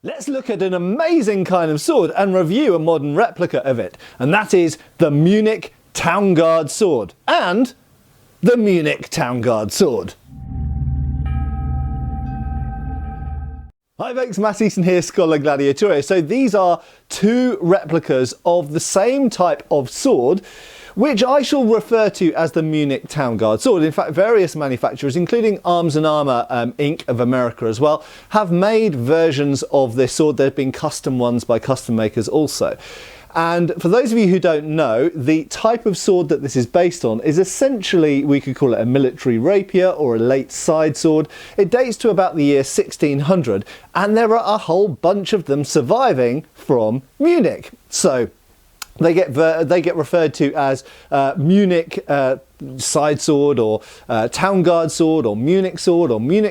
Let's look at an amazing kind of sword and review a modern replica of it, and that is the Munich Town Guard sword and the Munich Town Guard sword. Hi folks, Matt Easton here, Schola Gladiatoria. So these are two replicas of the same type of sword, which I shall refer to as the Munich Town Guard sword. In fact, various manufacturers, including Arms and Armour Inc. of America as well, have made versions of this sword. There have been custom ones by custom makers also. And for those of you who don't know, the type of sword that this is based on is essentially, we could call it a military rapier or a late side sword. It dates to about the year 1600, and there are a whole bunch of them surviving from Munich. So they get referred to as Munich side sword, or Town Guard sword, or Munich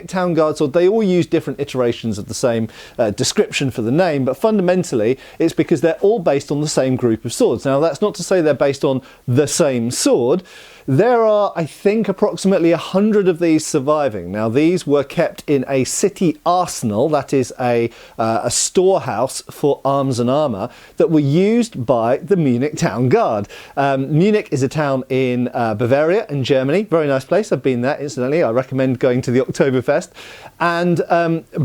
Town Guard sword. They all use different iterations of the same description for the name, but fundamentally it's because they're all based on the same group of swords. Now that's not to say they're based on the same sword. There are, I think, approximately 100 of these surviving. Now these were kept in a city arsenal, that is a storehouse for arms and armour, that were used by the Munich Town Guard. Munich is a town in Bavaria in Germany. Very nice place. I've been there, incidentally. I recommend going to the Oktoberfest. And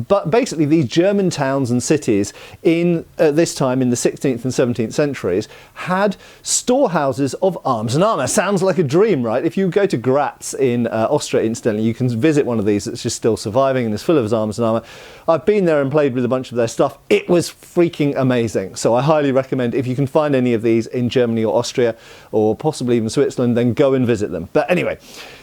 but basically these German towns and cities in this time in the 16th and 17th centuries had storehouses of arms and armour. Sounds like a dream, right? If you go to Graz in Austria, incidentally, you can visit one of these that's just still surviving and is full of arms and armour. I've been there and played with a bunch of their stuff. It was freaking amazing. So I highly recommend, if you can find any of these in Germany or Austria or possibly even Switzerland, then go and visit them. But anyway,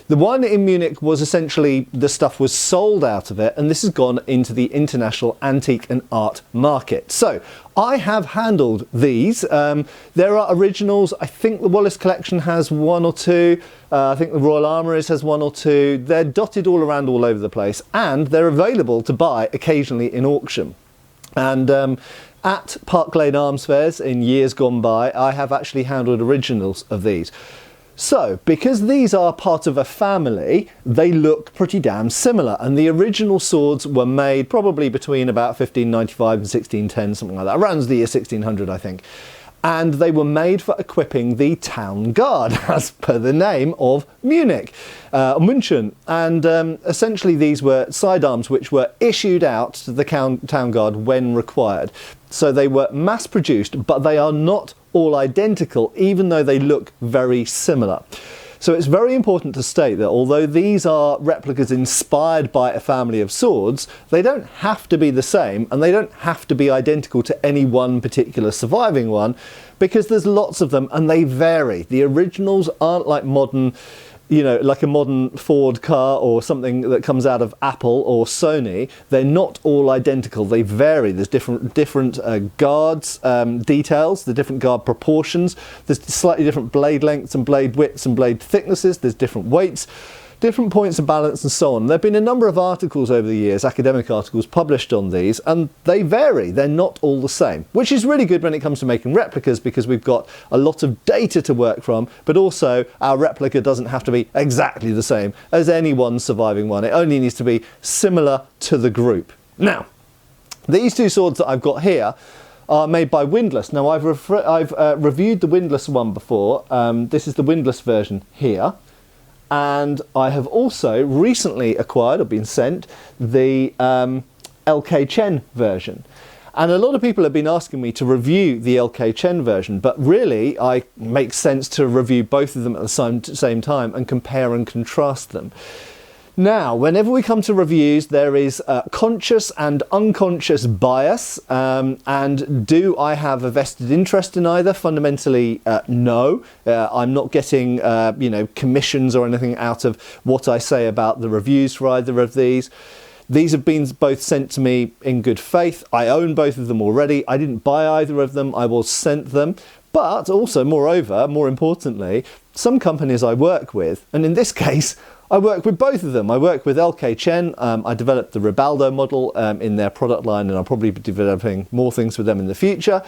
the one in Munich was essentially, the stuff was sold out of it, and this has gone into the international antique and art market. So I have handled these. There are originals. I think the Wallace collection has one or two. I think the Royal Armouries has one or two. They're dotted all around all over the place, and they're available to buy occasionally in auction. And at Park Lane Arms fairs in years gone by, I have actually handled originals of these. So, because these are part of a family, they look pretty damn similar, and the original swords were made probably between about 1595 and 1610, something like that, around the year 1600 I think. And they were made for equipping the Town Guard, as per the name of Munich, München. And essentially these were sidearms which were issued out to the Town Guard when required. So they were mass produced, but they are not all identical, even though they look very similar. So it's very important to state that although these are replicas inspired by a family of swords, they don't have to be the same, and they don't have to be identical to any one particular surviving one, because there's lots of them and they vary. The originals aren't like modern, you know, like a modern Ford car or something that comes out of Apple or Sony. They're not all identical. They vary. There's different guards details, the different guard proportions. There's slightly different blade lengths and blade widths and blade thicknesses. There's different weights, different points of balance and so on. There have been a number of articles over the years, academic articles published on these, and they vary. They're not all the same, which is really good when it comes to making replicas, because we've got a lot of data to work from, but also our replica doesn't have to be exactly the same as any one surviving one. It only needs to be similar to the group. Now, these two swords that I've got here are made by Windlass. Now, I've reviewed the Windlass one before. This is the Windlass version here. And I have also recently acquired, or been sent, the LK Chen version. And a lot of people have been asking me to review the LK Chen version, but really it makes sense to review both of them at the same time and compare and contrast them. Now, whenever we come to reviews, there is conscious and unconscious bias, and do I have a vested interest in either? Fundamentally, no. I'm not getting, you know, commissions or anything out of what I say about the reviews for either of these. These have been both sent to me in good faith. I own both of them already. I didn't buy either of them. I was sent them. But also, moreover, more importantly, some companies I work with, and in this case, I work with both of them. I work with LK Chen. I developed the Ribaldo model in their product line, and I'll probably be developing more things with them in the future.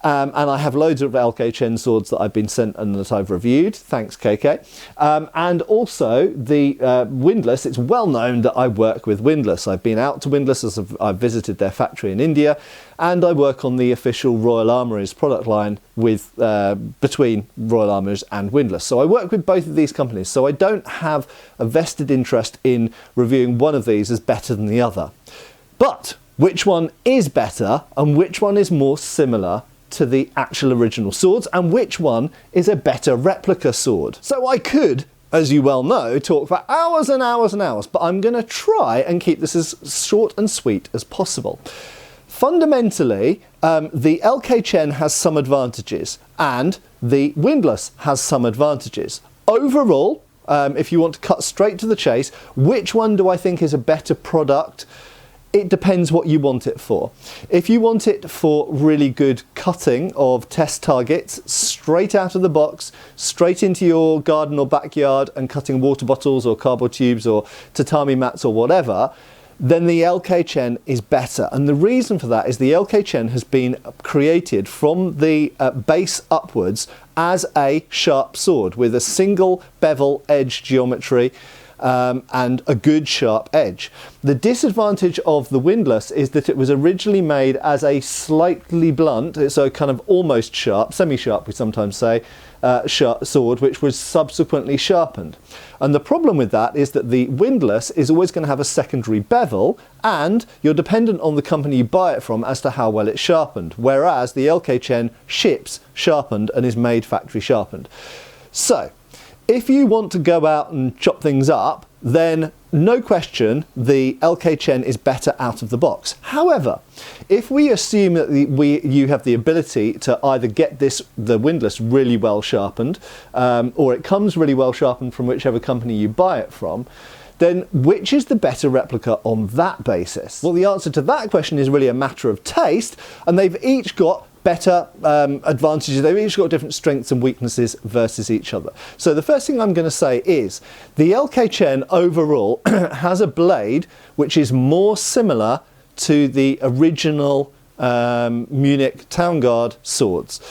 And I have loads of LK Chen swords that I've been sent and that I've reviewed. Thanks, KK. And also the Windlass. It's well known that I work with Windlass. I've been out to Windlass as I've visited their factory in India, and I work on the official Royal Armouries product line with between Royal Armouries and Windlass. So I work with both of these companies. So I don't have a vested interest in reviewing one of these as better than the other. But which one is better and which one is more similar to the actual original swords, and which one is a better replica sword? So I could, as you well know, talk for hours and hours and hours, but I'm going to try and keep this as short and sweet as possible. Fundamentally, the LK Chen has some advantages and the Windlass has some advantages. Overall, if you want to cut straight to the chase, which one do I think is a better product? It depends what you want it for. If you want it for really good cutting of test targets, straight out of the box, straight into your garden or backyard and cutting water bottles or cardboard tubes or tatami mats or whatever, then the LK Chen is better. And the reason for that is the LK Chen has been created from the base upwards as a sharp sword with a single bevel edge geometry, and a good sharp edge. The disadvantage of the Windlass is that it was originally made as a slightly blunt, so kind of almost sharp, semi-sharp we sometimes say, sharp sword, which was subsequently sharpened. And the problem with that is that the Windlass is always going to have a secondary bevel, and you're dependent on the company you buy it from as to how well it's sharpened, whereas the LK Chen ships sharpened and is made factory sharpened. So if you want to go out and chop things up, then no question the LK Chen is better out of the box. However, if we assume that you have the ability to either get the Windlass really well sharpened, or it comes really well sharpened from whichever company you buy it from, then which is the better replica on that basis? Well, the answer to that question is really a matter of taste, and they've each got better advantages. They've each got different strengths and weaknesses versus each other. So the first thing I'm going to say is the LK Chen overall has a blade which is more similar to the original Munich Town Guard swords.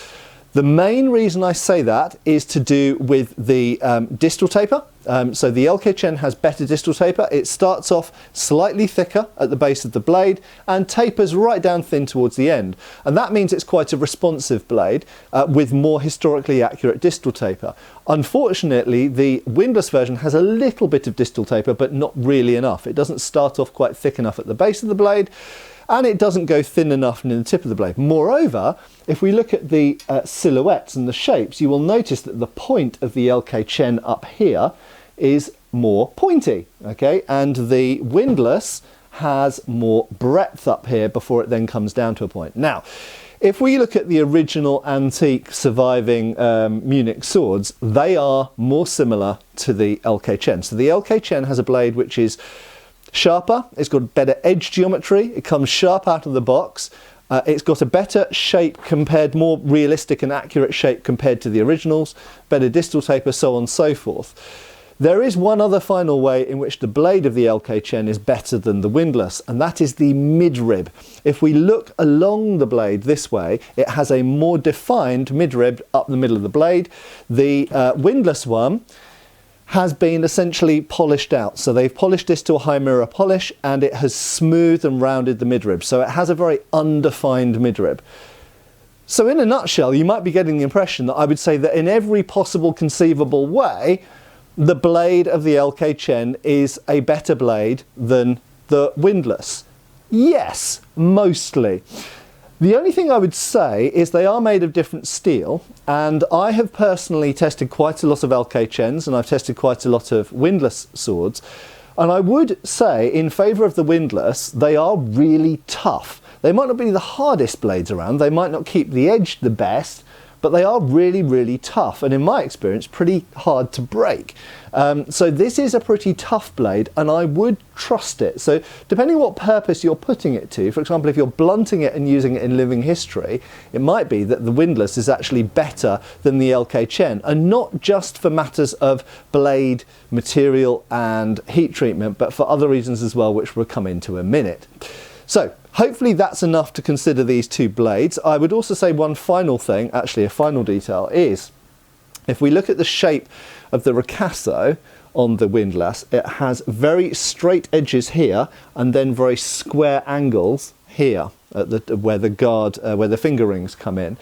The main reason I say that is to do with the distal taper. So the LK Chen has better distal taper. It starts off slightly thicker at the base of the blade and tapers right down thin towards the end. And that means it's quite a responsive blade with more historically accurate distal taper. Unfortunately, the Windlass version has a little bit of distal taper, but not really enough. It doesn't start off quite thick enough at the base of the blade, and it doesn't go thin enough near the tip of the blade. Moreover, if we look at the silhouettes and the shapes, you will notice that the point of the LK Chen up here is more pointy, okay? And the Windlass has more breadth up here before it then comes down to a point. Now, if we look at the original antique surviving Munich swords, they are more similar to the LK Chen. So the LK Chen has a blade which is sharper, it's got better edge geometry, it comes sharp out of the box, it's got a better shape compared, more realistic and accurate shape compared to the originals, better distal taper, so on and so forth. There is one other final way in which the blade of the LK Chen is better than the Windlass, and that is the midrib. If we look along the blade this way, it has a more defined midrib up the middle of the blade. The Windlass one has been essentially polished out. So they've polished this to a high mirror polish and it has smoothed and rounded the midrib. So it has a very undefined midrib. So in a nutshell, you might be getting the impression that I would say that in every possible conceivable way, the blade of the LK Chen is a better blade than the Windlass. Yes, mostly. The only thing I would say is they are made of different steel, and I have personally tested quite a lot of LK Chens and I've tested quite a lot of Windlass swords, and I would say in favour of the Windlass, they are really tough. They might not be the hardest blades around, they might not keep the edge the best, but they are really, really tough, and in my experience, pretty hard to break. So this is a pretty tough blade, and I would trust it. So depending on what purpose you're putting it to, for example, if you're blunting it and using it in living history, it might be that the Windlass is actually better than the LK Chen, and not just for matters of blade, material, and heat treatment, but for other reasons as well, which we'll come into in a minute. So Hopefully that's enough to consider these two blades. I would also say one final thing, actually a final detail, is if we look at the shape of the ricasso on the windlass, it has very straight edges here and then very square angles here at where the guard, where the finger rings come in.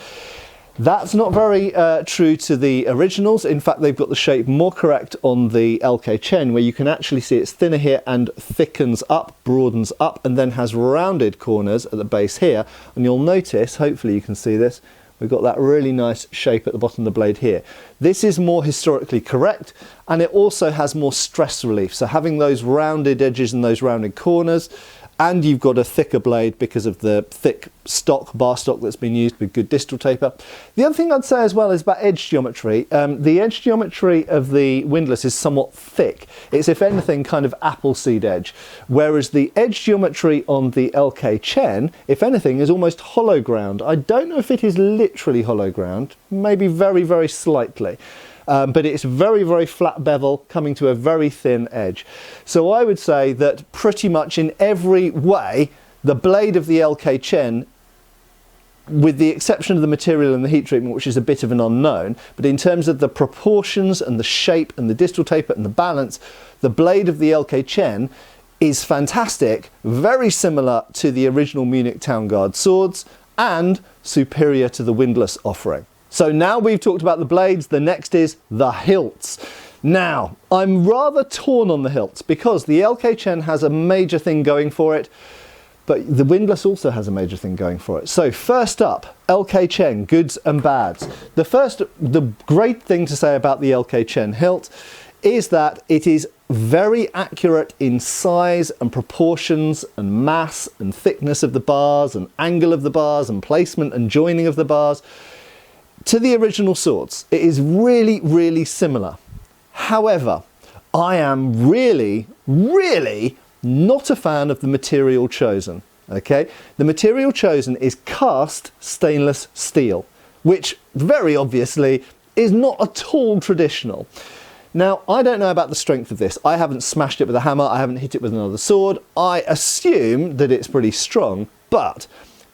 That's not very true to the originals. In fact, they've got the shape more correct on the LK Chen, where you can actually see it's thinner here and thickens up, broadens up, and then has rounded corners at the base here. And you'll notice, hopefully you can see this, we've got that really nice shape at the bottom of the blade here. This is more historically correct, and it also has more stress relief. So having those rounded edges and those rounded corners, and you've got a thicker blade because of the thick stock, bar stock that's been used with good distal taper. The other thing I'd say as well is about edge geometry. The edge geometry of the windlass is somewhat thick. It's, if anything, kind of appleseed edge, whereas the edge geometry on the LK Chen, if anything, is almost hollow ground. I don't know if it is literally hollow ground, maybe very, very slightly. But it's very, very flat bevel coming to a very thin edge. So I would say that pretty much in every way, the blade of the LK Chen, with the exception of the material and the heat treatment, which is a bit of an unknown, but in terms of the proportions and the shape and the distal taper and the balance, the blade of the LK Chen is fantastic, very similar to the original Munich Town Guard swords and superior to the windlass offering. So now we've talked about the blades, the next is the hilts. Now, I'm rather torn on the hilts because the LK Chen has a major thing going for it, but the windlass also has a major thing going for it. So first up, LK Chen, goods and bads. The great thing to say about the LK Chen hilt is that it is very accurate in size and proportions and mass and thickness of the bars and angle of the bars and placement and joining of the bars to the original swords. It is really, really similar. However, I am really, really not a fan of the material chosen. Okay, the material chosen is cast stainless steel, which very obviously is not at all traditional. Now, I don't know about the strength of this. I haven't smashed it with a hammer. I haven't hit it with another sword. I assume that it's pretty strong, but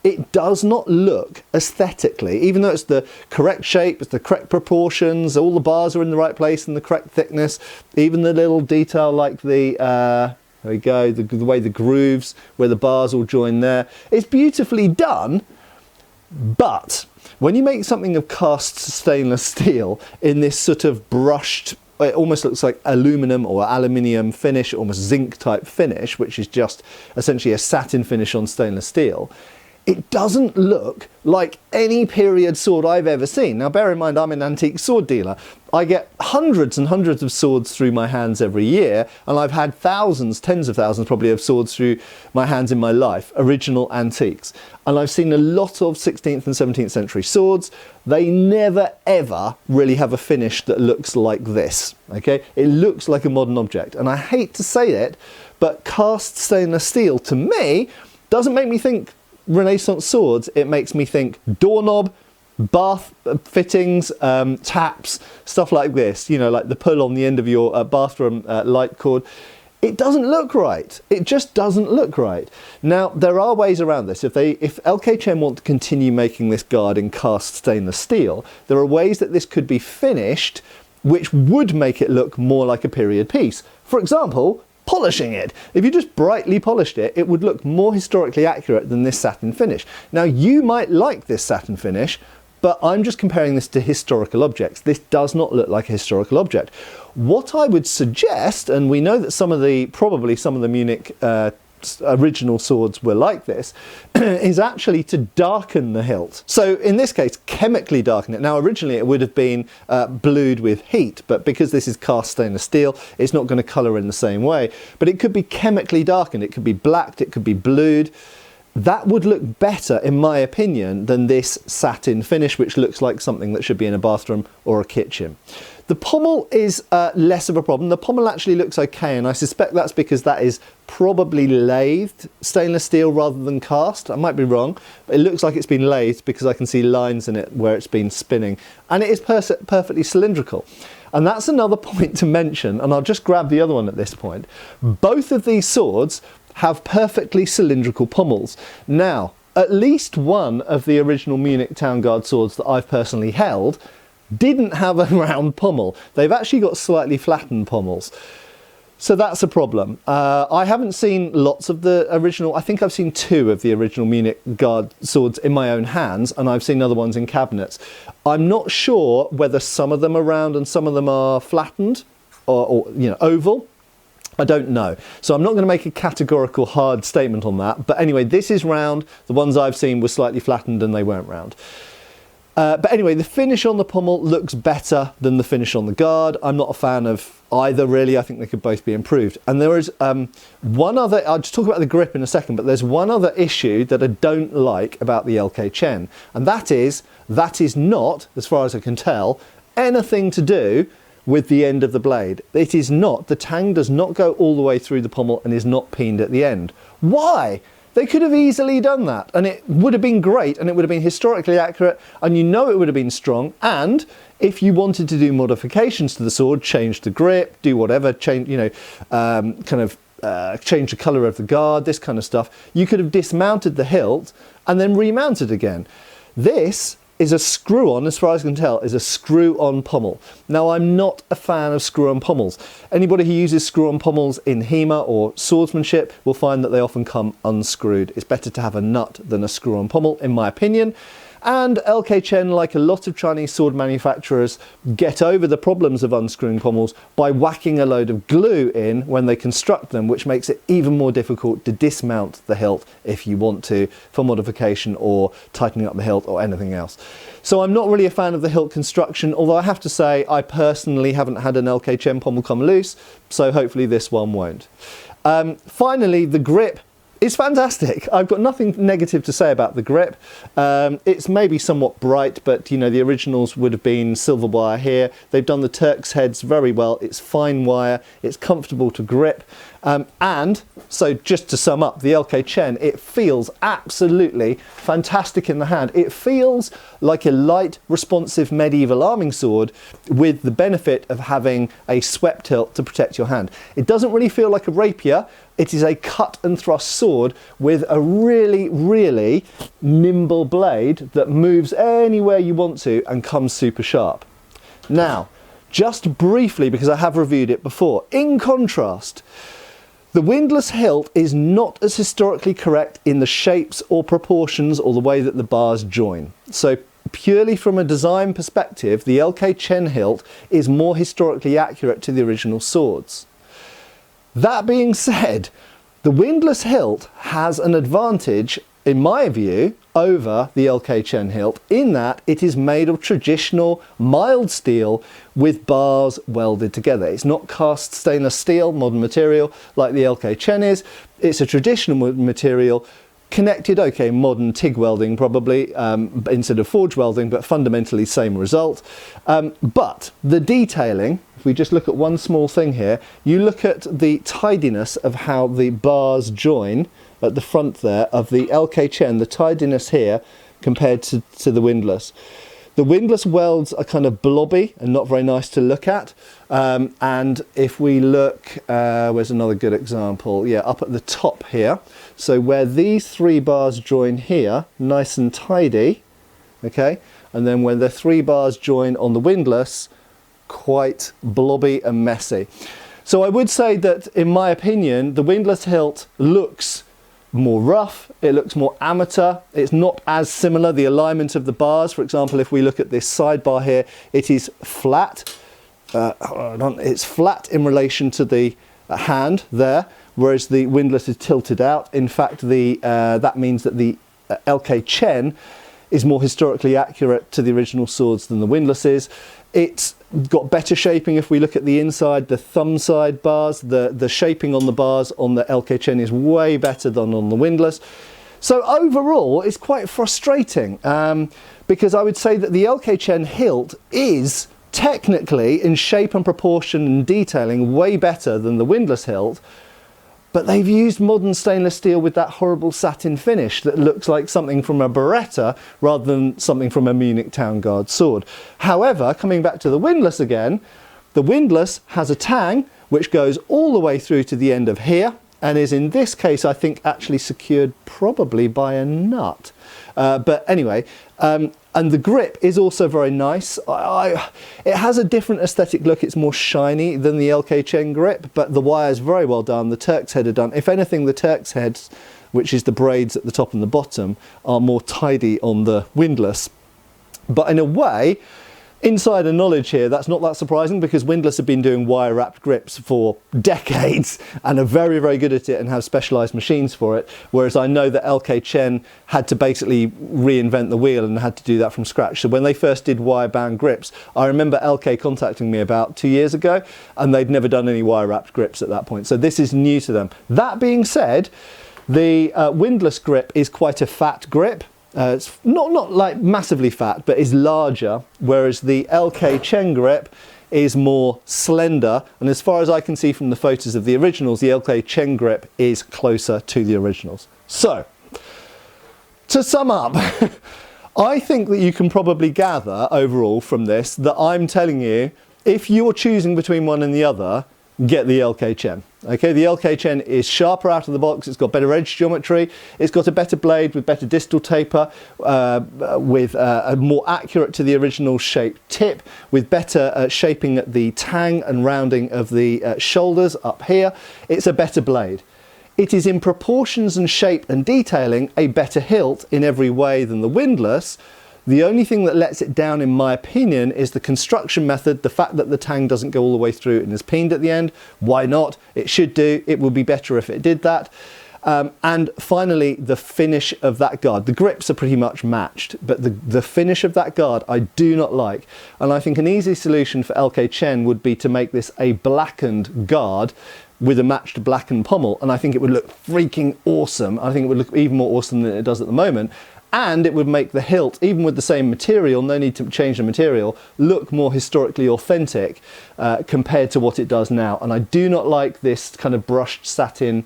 it does not look aesthetically, even though it's the correct shape, it's the correct proportions, all the bars are in the right place and the correct thickness, even the little detail like the, there we go, the way the grooves, where the bars all join there. It's beautifully done, but when you make something of cast stainless steel in this sort of brushed, it almost looks like aluminum or aluminium finish, almost zinc type finish, which is just essentially a satin finish on stainless steel, it doesn't look like any period sword I've ever seen. Now, bear in mind, I'm an antique sword dealer. I get hundreds and hundreds of swords through my hands every year, and I've had thousands, tens of thousands probably, of swords through my hands in my life, original antiques. And I've seen a lot of 16th and 17th century swords. They never, ever really have a finish that looks like this, okay? It looks like a modern object. And I hate to say it, but cast stainless steel, to me, doesn't make me think Renaissance swords. It makes me think doorknob, bath fittings, taps, stuff like this, you know, like the pull on the end of your bathroom light cord. It doesn't look right. It just doesn't look right. Now, there are ways around this. If LK Chen want to continue making this guard in cast stainless steel, there are ways that this could be finished which would make it look more like a period piece. For example, polishing it. If you just brightly polished it, it would look more historically accurate than this satin finish. Now, you might like this satin finish, but I'm just comparing this to historical objects. This does not look like a historical object. What I would suggest, and we know that probably some of the Munich original swords were like this, is actually to darken the hilt. So in this case, chemically darken it. Now originally it would have been blued with heat, but because this is cast stainless steel, it's not going to colour in the same way. But it could be chemically darkened, it could be blacked, it could be blued. That would look better, in my opinion, than this satin finish, which looks like something that should be in a bathroom or a kitchen. The pommel is less of a problem. The pommel actually looks okay, and I suspect that's because that is probably lathed stainless steel rather than cast. I might be wrong, but it looks like it's been lathed because I can see lines in it where it's been spinning. And it is perfectly cylindrical. And that's another point to mention, and I'll just grab the other one at this point. Both of these swords have perfectly cylindrical pommels. Now, at least one of the original Munich Town Guard swords that I've personally held didn't have a round pommel. They've actually got slightly flattened pommels. So that's a problem. I haven't seen lots of the original. I think I've seen 2 of the original Munich Guard swords in my own hands, and I've seen other ones in cabinets. I'm not sure whether some of them are round and some of them are flattened or you know, oval. I don't know. So I'm not going to make a categorical hard statement on that. But anyway, this is round. The ones I've seen were slightly flattened and they weren't round. But anyway, the finish on the pommel looks better than the finish on the guard. I'm not a fan of either, really. I think they could both be improved. And there is one other, I'll just talk about the grip in a second, but there's one other issue that I don't like about the LK Chen. And that is not, as far as I can tell, anything to do with the end of the blade. It is not. The tang does not go all the way through the pommel and is not peened at the end. Why? They could have easily done that, and it would have been great, and it would have been historically accurate, and you know it would have been strong. And if you wanted to do modifications to the sword, change the grip, do whatever, change, you know, change the colour of the guard, this kind of stuff, you could have dismounted the hilt and then remounted again. This is a screw-on, as far as I can tell, is a screw-on pommel. Now, I'm not a fan of screw-on pommels. Anybody who uses screw-on pommels in HEMA or swordsmanship will find that they often come unscrewed. It's better to have a nut than a screw-on pommel, in my opinion. And LK Chen, like a lot of Chinese sword manufacturers, get over the problems of unscrewing pommels by whacking a load of glue in when they construct them, which makes it even more difficult to dismount the hilt if you want to, for modification or tightening up the hilt or anything else. So I'm not really a fan of the hilt construction, although I have to say I personally haven't had an LK Chen pommel come loose, so hopefully this one won't. Finally, the grip is fantastic. I've got nothing negative to say about the grip. It's maybe somewhat bright, but you know, the originals would have been silver wire here. They've done the Turk's heads very well. It's fine wire, it's comfortable to grip. And so just to sum up, the LK Chen, it feels absolutely fantastic in the hand. It feels like a light, responsive medieval arming sword with the benefit of having a swept hilt to protect your hand. It doesn't really feel like a rapier. It is a cut and thrust sword with a really, really nimble blade that moves anywhere you want to and comes super sharp. Now, just briefly, because I have reviewed it before, in contrast, the windlass hilt is not as historically correct in the shapes or proportions or the way that the bars join. So purely from a design perspective, the LK Chen hilt is more historically accurate to the original swords. That being said, the windlass hilt has an advantage, in my view, over the LK Chen hilt in that it is made of traditional mild steel with bars welded together. It's not cast stainless steel, modern material, like the LK Chen is. It's a traditional material connected, okay, modern TIG welding probably, instead of forge welding, but fundamentally same result. But the detailing, if we just look at one small thing here, you look at the tidiness of how the bars join at the front there of the LK Chen, the tidiness here compared to the windlass. The windlass welds are kind of blobby and not very nice to look at. And if we look, where's another good example? Yeah, up at the top here. So where these 3 bars join here, nice and tidy, okay? And then when the 3 bars join on the windlass, quite blobby and messy. So I would say that, in my opinion, the windlass hilt looks more rough, it looks more amateur, it's not as similar, the alignment of the bars, for example, if we look at this sidebar here, it is flat, it's flat in relation to the hand there, whereas the windlass is tilted out. In fact, that means that the LK Chen is more historically accurate to the original swords than the windlass is. It's got better shaping if we look at the inside, the thumb side bars, the shaping on the bars on the LK Chen is way better than on the windlass. So overall, it's quite frustrating because I would say that the LK Chen hilt is technically, in shape and proportion and detailing, way better than the windlass hilt. But they've used modern stainless steel with that horrible satin finish that looks like something from a Beretta rather than something from a Munich Town Guard sword. However, coming back to the windlass again, the windlass has a tang which goes all the way through to the end of here, and is in this case, I think, actually secured probably by a nut. But anyway, and the grip is also very nice. It has a different aesthetic look. It's more shiny than the LK Chen grip, but the wire is very well done. The Turk's head are done. If anything, the Turk's heads, which is the braids at the top and the bottom, are more tidy on the Windlass. But in a way, insider knowledge here, that's not that surprising, because Windlass have been doing wire wrapped grips for decades and are very, very good at it and have specialised machines for it, whereas I know that LK Chen had to basically reinvent the wheel and had to do that from scratch. So when they first did wire bound grips, I remember LK contacting me about 2 years ago, and they'd never done any wire wrapped grips at that point. So this is new to them. That being said, the Windlass grip is quite a fat grip. It's not like massively fat, but is larger, whereas the LK Chen grip is more slender. And as far as I can see from the photos of the originals, the LK Chen grip is closer to the originals. So, to sum up, I think that you can probably gather overall from this that I'm telling you, if you're choosing between one and the other, get the LK Chen. Okay, the LK Chen is sharper out of the box, it's got better edge geometry, it's got a better blade with better distal taper, with a more accurate to the original shaped tip, with better shaping at the tang and rounding of the shoulders up here. It's a better blade. It is in proportions and shape and detailing a better hilt in every way than the Windlass. The only thing that lets it down, in my opinion, is the construction method, the fact that the tang doesn't go all the way through and is peened at the end. Why not? It should do. It would be better if it did that. And finally, the finish of that guard. The grips are pretty much matched, but the finish of that guard I do not like. And I think an easy solution for LK Chen would be to make this a blackened guard with a matched blackened pommel, and I think it would look freaking awesome. I think it would look even more awesome than it does at the moment. And it would make the hilt, even with the same material, no need to change the material, look more historically authentic compared to what it does now. And I do not like this kind of brushed satin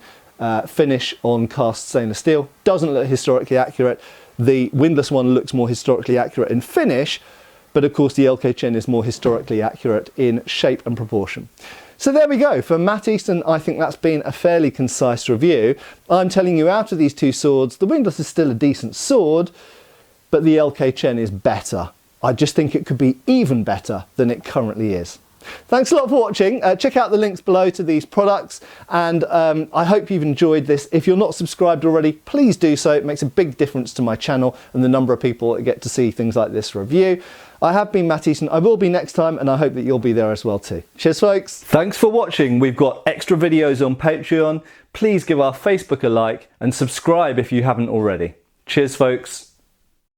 finish on cast stainless steel. Doesn't look historically accurate. The Windlass one looks more historically accurate in finish, but of course the LK Chen is more historically accurate in shape and proportion. So there we go. For Matt Easton, I think that's been a fairly concise review. I'm telling you, out of these two swords, the Windlass is still a decent sword, but the LK Chen is better. I just think it could be even better than it currently is. Thanks a lot for watching. Check out the links below to these products, and I hope you've enjoyed this. If you're not subscribed already, please do so. It makes a big difference to my channel and the number of people that get to see things like this review. I have been Matt Easton. I will be next time, and I hope that you'll be there as well too. Cheers, folks. Thanks for watching. We've got extra videos on Patreon. Please give our Facebook a like and subscribe if you haven't already. Cheers, folks.